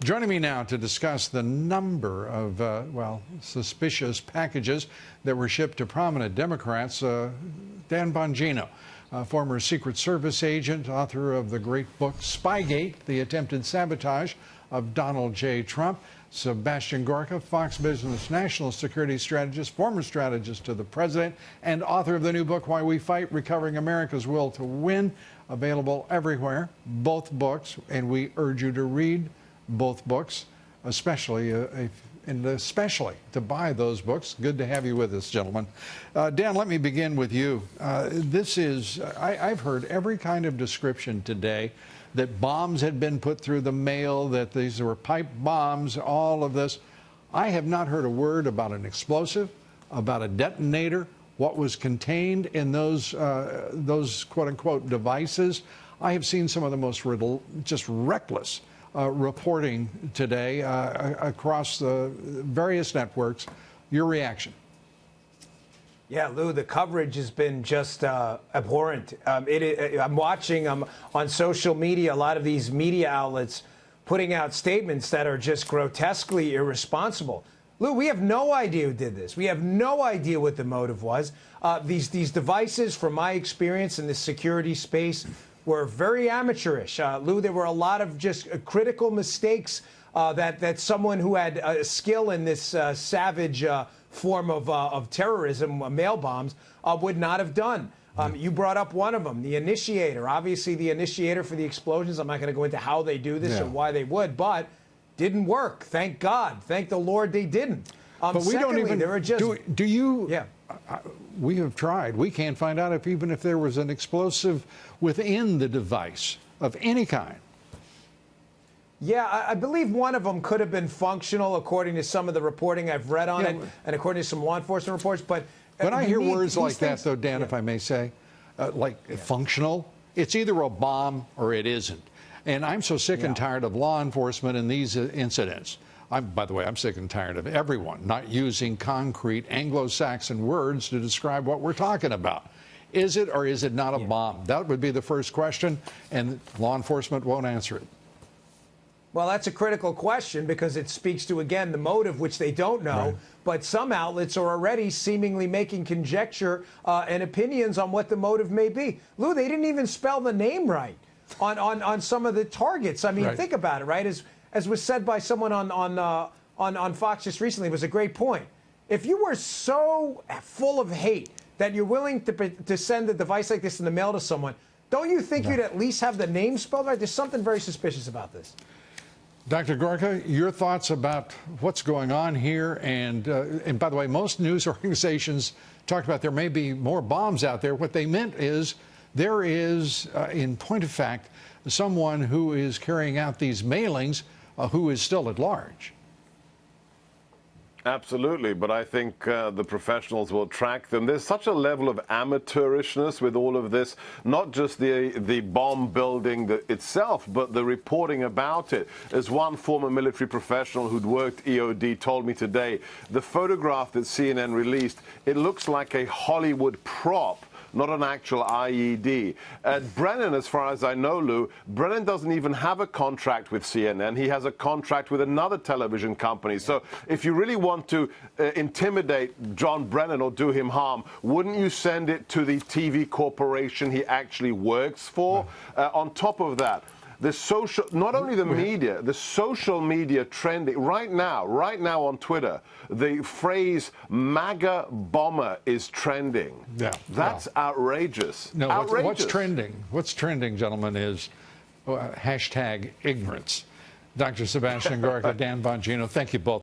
Joining me now to discuss the number of, suspicious packages that were shipped to prominent Democrats, Dan Bongino, former Secret Service agent, author of the great book Spygate, The Attempted Sabotage of Donald J. Trump. Sebastian Gorka, Fox Business national security strategist, former strategist to the president, and author of the new book, Why We Fight, Recovering America's Will to Win, available everywhere, both books, and we urge you to read both books, especially to buy those books. Good to have you with us, gentlemen. Dan, let me begin with you. I've heard every kind of description today that bombs had been put through the mail, that these were pipe bombs, all of this. I have not heard a word about an explosive, about a detonator, what was contained in those quote-unquote devices. I have seen some of the most just reckless reporting today across the various networks. Your reaction? Yeah, Lou, the coverage has been just abhorrent. I'm watching on social media a lot of these media outlets putting out statements that are just grotesquely irresponsible. Lou, we have no idea who did this. We have no idea what the motive was. These devices, from my experience in the security space, were very amateurish. Lou, there were a lot of just critical mistakes that someone who had skill in this savage form of terrorism, mail bombs, would not have done. You brought up one of them, the initiator. Obviously, the initiator for the explosions, I'm not going to go into how they do this or why they would, but didn't work. Thank God. Thank the Lord they didn't. But we secondly, don't even, there are just, do you, yeah. We have tried. We can't find out if there was an explosive within the device of any kind. Yeah, I believe one of them could have been functional, according to some of the reporting I've read on it, and according to some law enforcement reports. But when I hear words like that, though, Dan, if I may say, functional, it's either a bomb or it isn't. And I'm so sick and tired of law enforcement in these incidents. By the way, I'm sick and tired of everyone not using concrete Anglo-Saxon words to describe what we're talking about. Is it or is it not a bomb? That would be the first question, and law enforcement won't answer it. Well, that's a critical question because it speaks to, again, the motive, which they don't know. Right. But some outlets are already seemingly making conjecture and opinions on what the motive may be. Lou, they didn't even spell the name right on some of the targets. I mean, think about it, right? As was said by someone on Fox just recently, it was a great point. If you were so full of hate that you're willing to send a device like this in the mail to someone, don't you think you'd at least have the name spelled right? There's something very suspicious about this. Dr. Gorka, your thoughts about what's going on here? And by the way, most news organizations talked about there may be more bombs out there. What they meant is there is, in point of fact, someone who is carrying out these mailings who is still at large. Absolutely, but I think the professionals will track them. There's such a level of amateurishness with all of this, not just the bomb building itself, but the reporting about it. As one former military professional who'd worked EOD told me today, the photograph that CNN released, it looks like a Hollywood prop, not an actual IED. Brennan, as far as I know, Lou, Brennan doesn't even have a contract with CNN. He has a contract with another television company. So if you really want to intimidate John Brennan or do him harm, wouldn't you send it to the TV corporation he actually works for? On top of that, the social, not only the media, the social media trending right now on Twitter, the phrase MAGA bomber is trending. Yeah, that's outrageous. No, outrageous. What's trending? What's trending, gentlemen, is hashtag ignorance. Dr. Sebastian Gorka, Dan Bongino, thank you both.